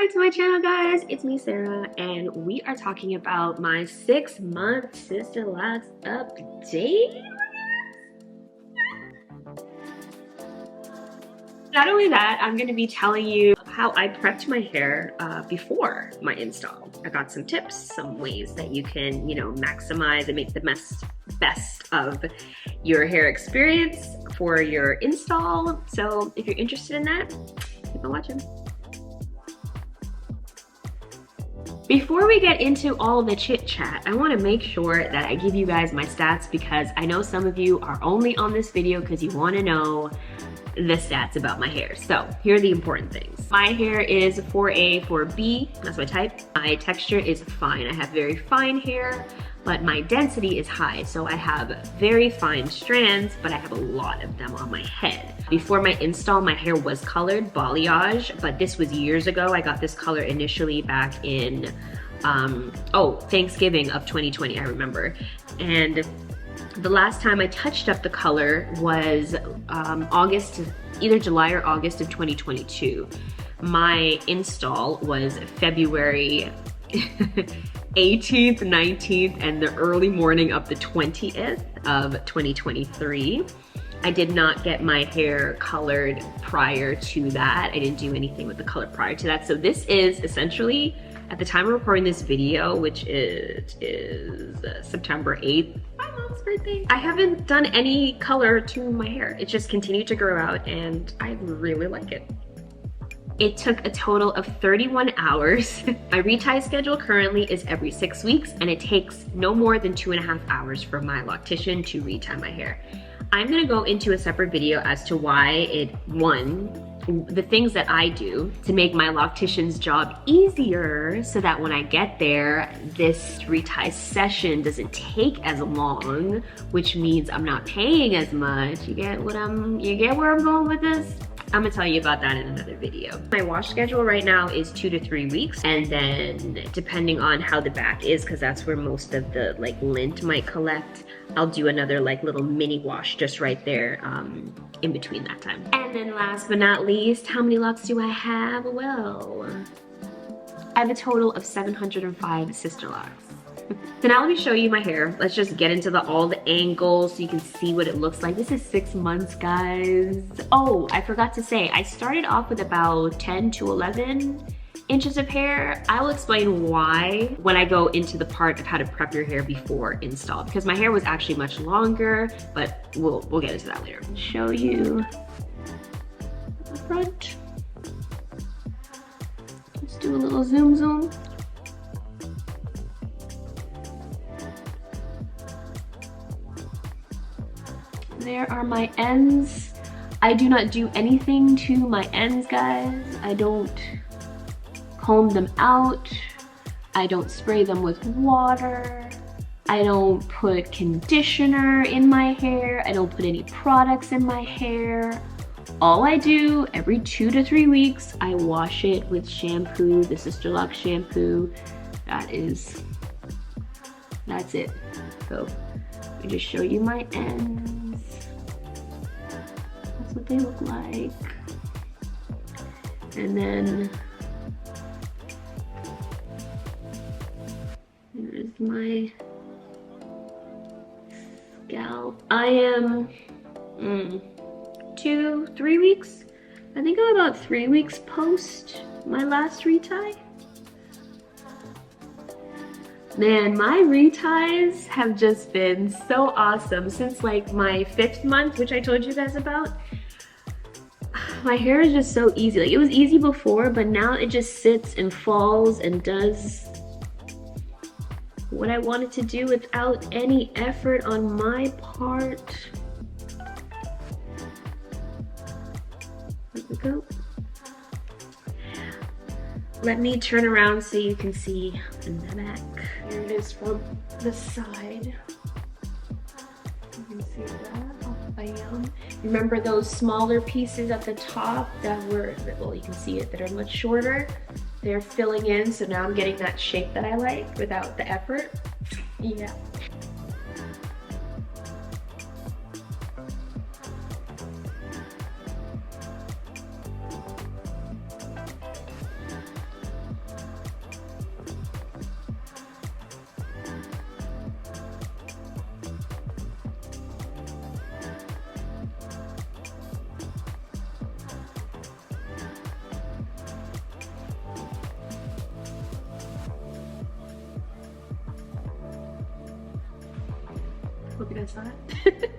back to my channel, guys. It's me, Sarah, and we are talking about my 6-month Sisterlocks update. Not only that, I'm going to be telling you how I prepped my hair before my install. I got some tips, some ways that you can, maximize and make the best of your hair experience for your install. So if you're interested in that, keep on watching. Before we get into all the chit chat, I want to make sure that I give you guys my stats because I know some of you are only on this video because you want to know the stats about my hair. So here are the important things. My hair is 4A, 4B, that's my type. My texture is fine. I have very fine hair, but my density is high. So I have very fine strands, but I have a lot of them on my head. Before my install, my hair was colored, balayage, but this was years ago. I got this color initially back in, Thanksgiving of 2020, I remember. And the last time I touched up the color was either July or August of 2022. My install was February 18th, 19th, and the early morning of the 20th of 2023. I did not get my hair colored prior to that. I didn't do anything with the color prior to that. So this is essentially, at the time of recording this video, which is September 8th, my mom's birthday, I haven't done any color to my hair. It just continued to grow out and I really like it. It took a total of 31 hours. My retie schedule currently is every 6 weeks and it takes no more than 2.5 hours for my loctician to retie my hair. I'm gonna go into a separate video as to why the things that I do to make my loctician's job easier so that when I get there, this retie session doesn't take as long, which means I'm not paying as much. You get where I'm going with this? I'm gonna tell you about that in another video. My wash schedule right now is 2 to 3 weeks, and then depending on how the back is, because that's where most of the lint might collect, I'll do another little mini wash just right there in between that time. And then last but not least, how many locks do I have? Well, I have a total of 705 Sisterlocks. So now let me show you my hair. Let's just get into all the angles so you can see what it looks like. This is 6 months, guys. Oh, I forgot to say, I started off with about 10 to 11 inches of hair. I will explain why when I go into the part of how to prep your hair before install, because my hair was actually much longer, but we'll get into that later. Show you the front. Let's do a little zoom. There are my ends. I do not do anything to my ends, guys. I don't comb them out. I don't spray them with water. I don't put conditioner in my hair. I don't put any products in my hair. All I do every 2 to 3 weeks, I wash it with shampoo, the Sisterlocks shampoo. That's it. So let me just show you my ends. That's what they look like. And then here's my scalp. I am 2, 3 weeks. I think I'm about 3 weeks post my last retie. Man, my reties have just been so awesome since my 5th month, which I told you guys about. My hair is just so easy. It was easy before, but now it just sits and falls and does what I wanted to do without any effort on my part. There we go. Let me turn around so you can see in the back. Here it is from the side. You can see that. Oh, bam. Remember those smaller pieces at the top that were, well, you can see it, that are much shorter? They're filling in, so now I'm getting that shape that I like without the effort. Yeah. Hope you guys saw it.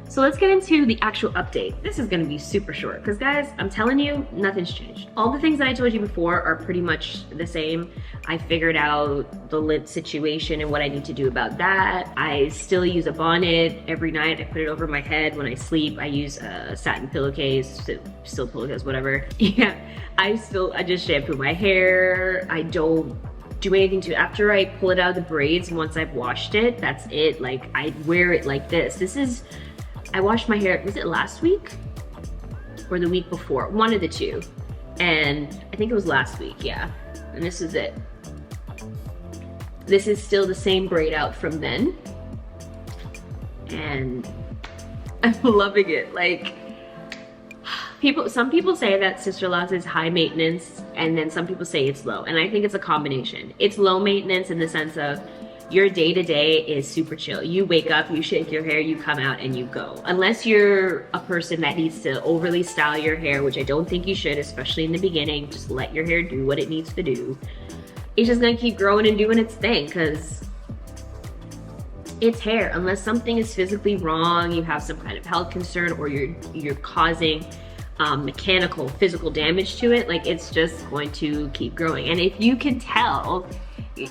So let's get into the actual update. This is gonna be super short because guys, I'm telling you, nothing's changed. All the things that I told you before are pretty much the same. I figured out the lint situation and what I need to do about that. I still use a bonnet every night. I put it over my head when I sleep. I use a satin pillowcase, still pillowcase, whatever. Yeah, I just shampoo my hair. I don't do anything to it. After I pull it out of the braids, once I've washed it, that's it. Like, I wear it like this. I washed my hair, was it last week? Or the week before? One of the two. And I think it was last week, yeah. And this is it. This is still the same braid out from then. And I'm loving it. Like, some people say that Sisterlocks is high maintenance, and then some people say it's low. And I think it's a combination. It's low maintenance in the sense of your day-to-day is super chill. You wake up, you shake your hair, you come out and you go. Unless you're a person that needs to overly style your hair, which I don't think you should, especially in the beginning. Just let your hair do what it needs to do. It's just gonna keep growing and doing its thing because it's hair. Unless something is physically wrong, you have some kind of health concern, or you're causing mechanical, physical damage to it, like, it's just going to keep growing. And if you can tell,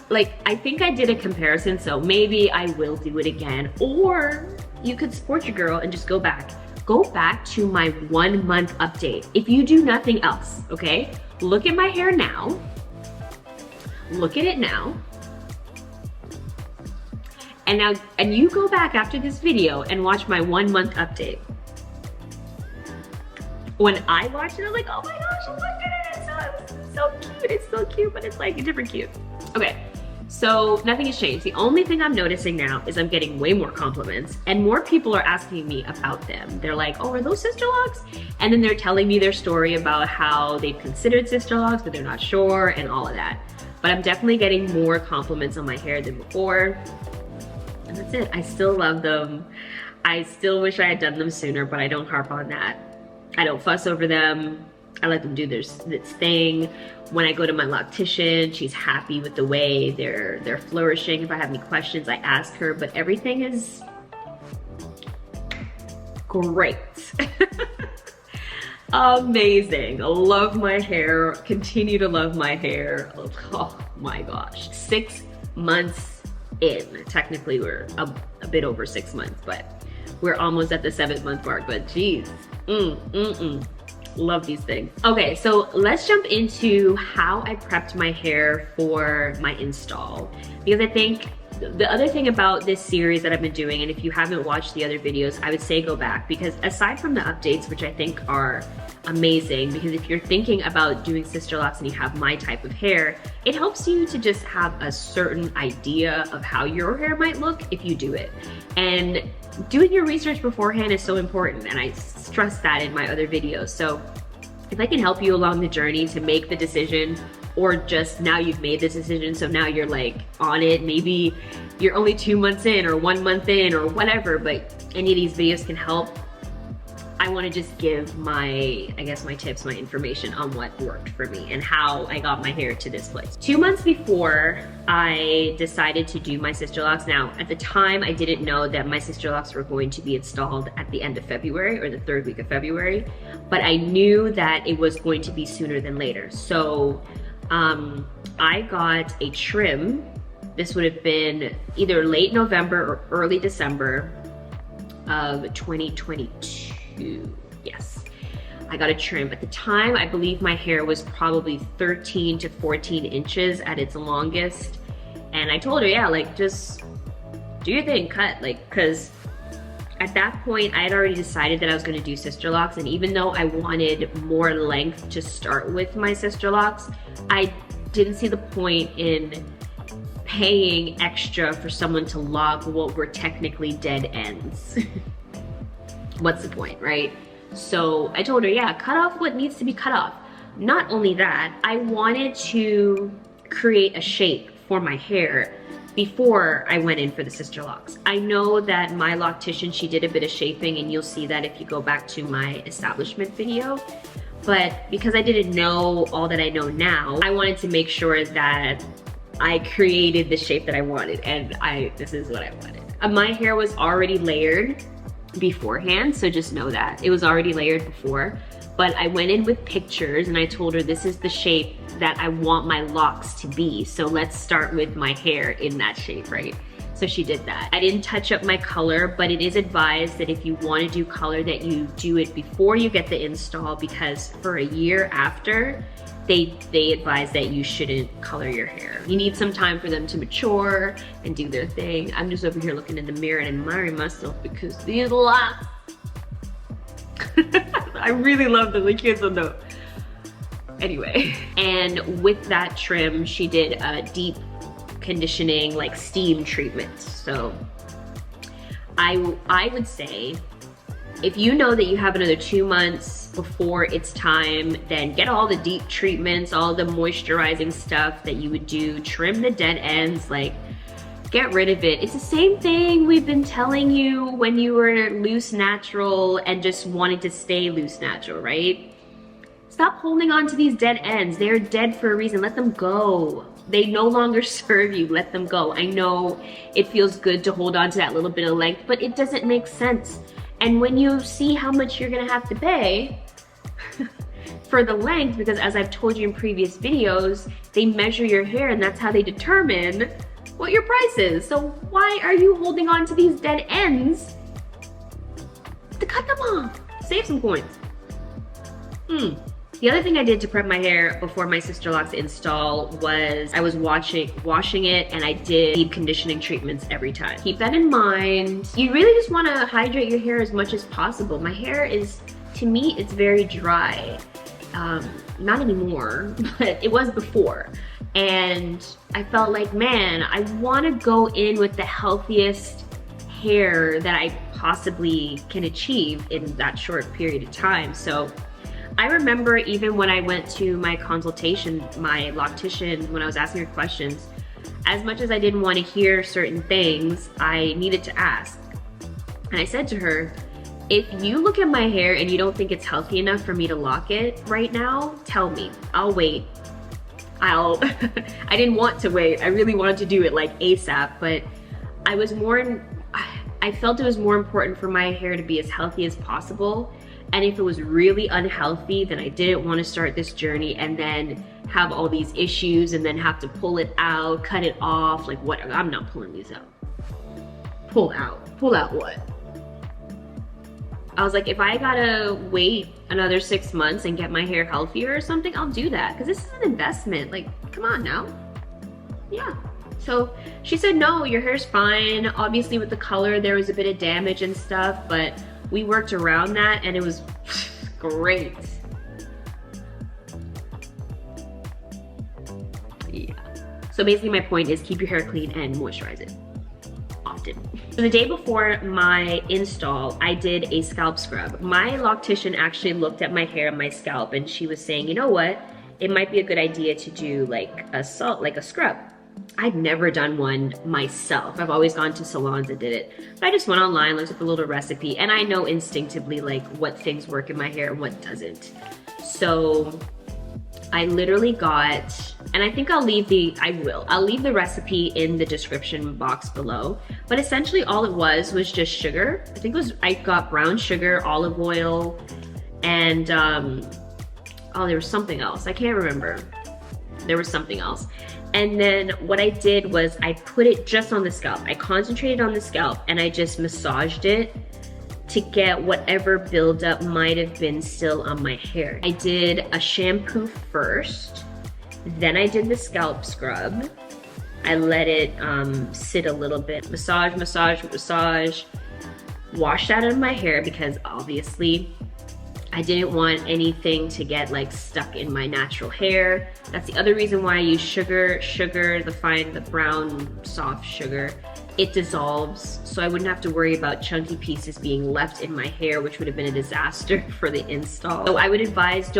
like, I think I did a comparison, so maybe I will do it again. Or you could support your girl and just go back to my 1 month update. If you do nothing else, okay? Look at my hair now. Look at it now. And you go back after this video and watch my 1 month update. When I watched it, I was like, oh my gosh, look at it, it's so cute. It's so cute, but it's like a different cute. Okay, so nothing has changed. The only thing I'm noticing now is I'm getting way more compliments, and more people are asking me about them. They're like, oh, are those Sisterlocks? And then they're telling me their story about how they've considered Sisterlocks, but they're not sure, and all of that. But I'm definitely getting more compliments on my hair than before. And that's it. I still love them. I still wish I had done them sooner, but I don't harp on that. I don't fuss over them. I let them do this thing. When I go to my loctician, she's happy with the way they're flourishing. If I have any questions, I ask her, but everything is great. Amazing. Love my hair. Continue to love my hair. Oh my gosh. 6 months in. Technically, we're a bit over 6 months, but we're almost at the 7th month mark, but geez. Love these things. Okay, so let's jump into how I prepped my hair for my install. Because I think the other thing about this series that I've been doing, and if you haven't watched the other videos, I would say go back, because aside from the updates, which I think are amazing, because if you're thinking about doing Sisterlocks and you have my type of hair, it helps you to just have a certain idea of how your hair might look if you do it. And doing your research beforehand is so important, and I stress that in my other videos. So if I can help you along the journey to make the decision, or just now you've made this decision, so now you're like on it, maybe you're only 2 months in or 1 month in or whatever, but any of these videos can help. I want to just give my tips, my information on what worked for me and how I got my hair to this place. 2 months before I decided to do my Sisterlocks, now at the time I didn't know that my Sisterlocks were going to be installed at the end of February or the 3rd week of February, but I knew that it was going to be sooner than later. So I got a trim. This would have been either late November or early December of 2022. Yes, I got a trim. At the time, I believe my hair was probably 13 to 14 inches at its longest. And I told her, yeah, like, just do your thing, cut, like, cause at that point, I had already decided that I was gonna do Sisterlocks, and even though I wanted more length to start with my Sisterlocks, I didn't see the point in paying extra for someone to lock what were technically dead ends. What's the point, right? So I told her, yeah, cut off what needs to be cut off. Not only that, I wanted to create a shape for my hair before I went in for the Sisterlocks. I know that my loctician, she did a bit of shaping, and you'll see that if you go back to my establishment video. But because I didn't know all that I know now, I wanted to make sure that I created the shape that I wanted, and this is what I wanted. My hair was already layered beforehand, so just know that. It was already layered before. But I went in with pictures and I told her this is the shape that I want my locks to be. So let's start with my hair in that shape, right? So she did that. I didn't touch up my color, but it is advised that if you want to do color that you do it before you get the install, because for a year after, they advise that you shouldn't color your hair. You need some time for them to mature and do their thing. I'm just over here looking in the mirror and admiring myself because these locks. I really love them, the kids don't know. Anyway, and with that trim, she did a deep conditioning, like steam treatment. So I would say, if you know that you have another 2 months before it's time, then get all the deep treatments, all the moisturizing stuff that you would do, trim the dead ends, like get rid of it. It's the same thing we've been telling you when you were loose natural and just wanting to stay loose natural, right? Stop holding on to these dead ends. They're dead for a reason. Let them go. They no longer serve you. Let them go. I know it feels good to hold on to that little bit of length, but it doesn't make sense. And when you see how much you're gonna have to pay for the length, because as I've told you in previous videos, they measure your hair and that's how they determine what your price is. So why are you holding on to these dead ends to cut them off? Save some coins. The other thing I did to prep my hair before my Sisterlocks install was I was washing it, and I did deep conditioning treatments every time. Keep that in mind. You really just want to hydrate your hair as much as possible. My hair is, to me, it's very dry. Not anymore, but it was before. And I felt like, man, I want to go in with the healthiest hair that I possibly can achieve in that short period of time. So I remember even when I went to my consultation, my loctician, when I was asking her questions, as much as I didn't want to hear certain things, I needed to ask. And I said to her, if you look at my hair and you don't think it's healthy enough for me to lock it right now, tell me. I'll wait. I didn't want to wait. I really wanted to do it like ASAP, but I felt it was more important for my hair to be as healthy as possible. And if it was really unhealthy, then I didn't want to start this journey and then have all these issues and then have to pull it out, cut it off. Like what? I'm not pulling these out. Pull out what? I was like, if I gotta wait another 6 months and get my hair healthier or something, I'll do that. Because this is an investment. Like, come on now. Yeah. So she said, no, your hair's fine. Obviously with the color, there was a bit of damage and stuff, but we worked around that and it was great. Yeah. So basically my point is keep your hair clean and moisturize it often. So the day before my install, I did a scalp scrub. My loctician actually looked at my hair and my scalp and she was saying, you know what? It might be a good idea to do like a scrub. I'd never done one myself. I've always gone to salons that did it. But I just went online, looked up a little recipe, and I know instinctively like what things work in my hair and what doesn't. So I literally got, and I think I'll leave the recipe in the description box below. But essentially all it was just sugar. I got brown sugar, olive oil, and oh, there was something else. I can't remember. There was something else. And then what I did was I put it just on the scalp. I concentrated on the scalp and I just massaged it to get whatever buildup might have been still on my hair. I did a shampoo first, then I did the scalp scrub. I let it sit a little bit. Massage, wash that out of my hair because obviously I didn't want anything to get like stuck in my natural hair. That's the other reason why I use sugar, the brown soft sugar. It dissolves, so I wouldn't have to worry about chunky pieces being left in my hair, which would have been a disaster for the install. So I would advise,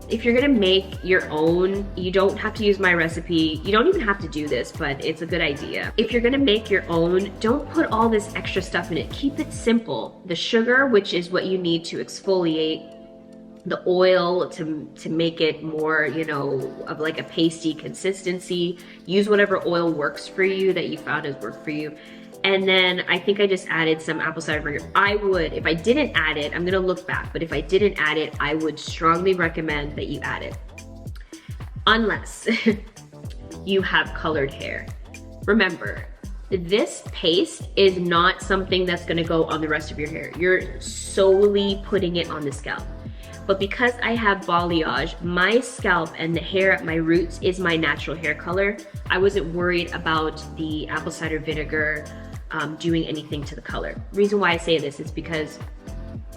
if you're gonna make your own, you don't have to use my recipe. You don't even have to do this, but it's a good idea. If you're gonna make your own, don't put all this extra stuff in it. Keep it simple. The sugar, which is what you need to exfoliate, the oil to make it more, you know, of like a pasty consistency. Use whatever oil works for you that you found has worked for you. And then I think I just added some apple cider vinegar. I would, if I didn't add it, I'm gonna look back, but if I didn't add it, I would strongly recommend that you add it. Unless you have colored hair. Remember, this paste is not something that's gonna go on the rest of your hair. You're solely putting it on the scalp. But because I have balayage, my scalp and the hair at my roots is my natural hair color. I wasn't worried about the apple cider vinegar doing anything to the color. Reason why I say this is because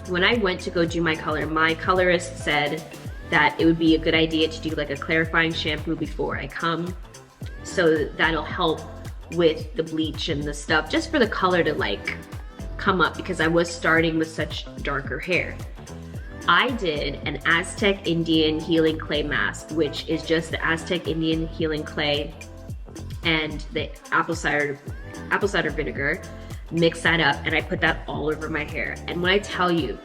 when I went to go do my color, my colorist said that it would be a good idea to do like a clarifying shampoo before I come. So that'll help with the bleach and the stuff, just for the color to like come up, because I was starting with such darker hair. I did an Aztec Indian healing clay mask, which is just the Aztec Indian healing clay and the apple cider vinegar. Mix that up, and I put that all over my hair. And when I tell you,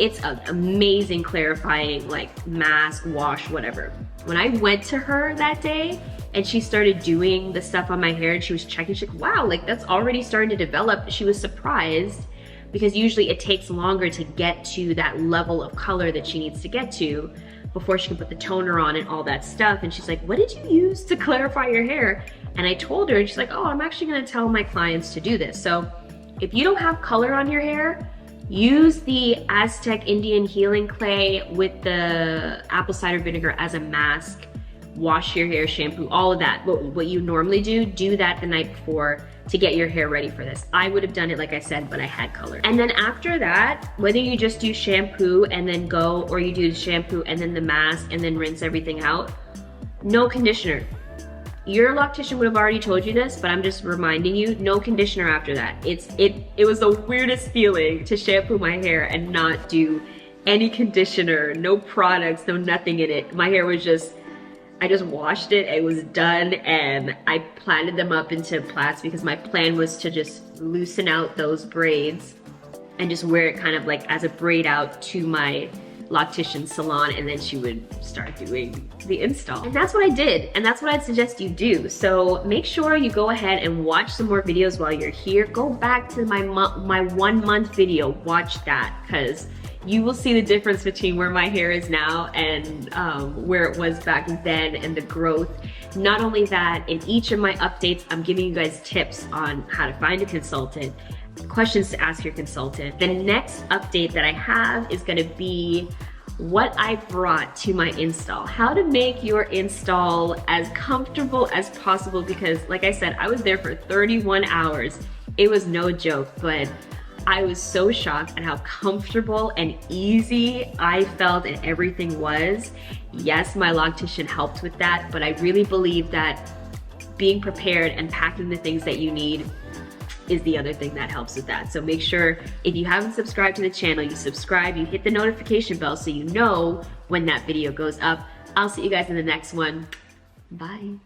it's an amazing clarifying like mask, wash, whatever. When I went to her that day and she started doing the stuff on my hair and she was checking, she's like, wow, like that's already starting to develop. She was surprised, because usually it takes longer to get to that level of color that she needs to get to before she can put the toner on and all that stuff. And she's like, what did you use to clarify your hair? And I told her, and she's like, oh, I'm actually gonna tell my clients to do this. So if you don't have color on your hair, use the Aztec Indian healing clay with the apple cider vinegar as a mask. Wash your hair, shampoo, all of that. What you normally do that the night before to get your hair ready for this. I would have done it like I said, but I had color. And then after that, whether you just do shampoo and then go, or you do the shampoo and then the mask and then rinse everything out, no conditioner. Your loctician would have already told you this, but I'm just reminding you, no conditioner after that. It was the weirdest feeling to shampoo my hair and not do any conditioner, no products, no nothing in it. My hair was just, I just washed it, it was done, and I plaited them up into plaits because my plan was to just loosen out those braids and just wear it kind of like as a braid out to my loctician salon, and then she would start doing the install. And that's what I did, and that's what I'd suggest you do. So make sure you go ahead and watch some more videos while you're here. Go back to my 1 month video, watch that, because you will see the difference between where my hair is now and where it was back then, and the growth. Not only that, in each of my updates, I'm giving you guys tips on how to find a consultant, questions to ask your consultant. The next update that I have is gonna be what I brought to my install, how to make your install as comfortable as possible, because like I said, I was there for 31 hours. It was no joke, but I was so shocked at how comfortable and easy I felt and everything was. Yes, my loctician helped with that, but I really believe that being prepared and packing the things that you need is the other thing that helps with that. So make sure, if you haven't subscribed to the channel, you subscribe, you hit the notification bell so you know when that video goes up. I'll see you guys in the next one. Bye.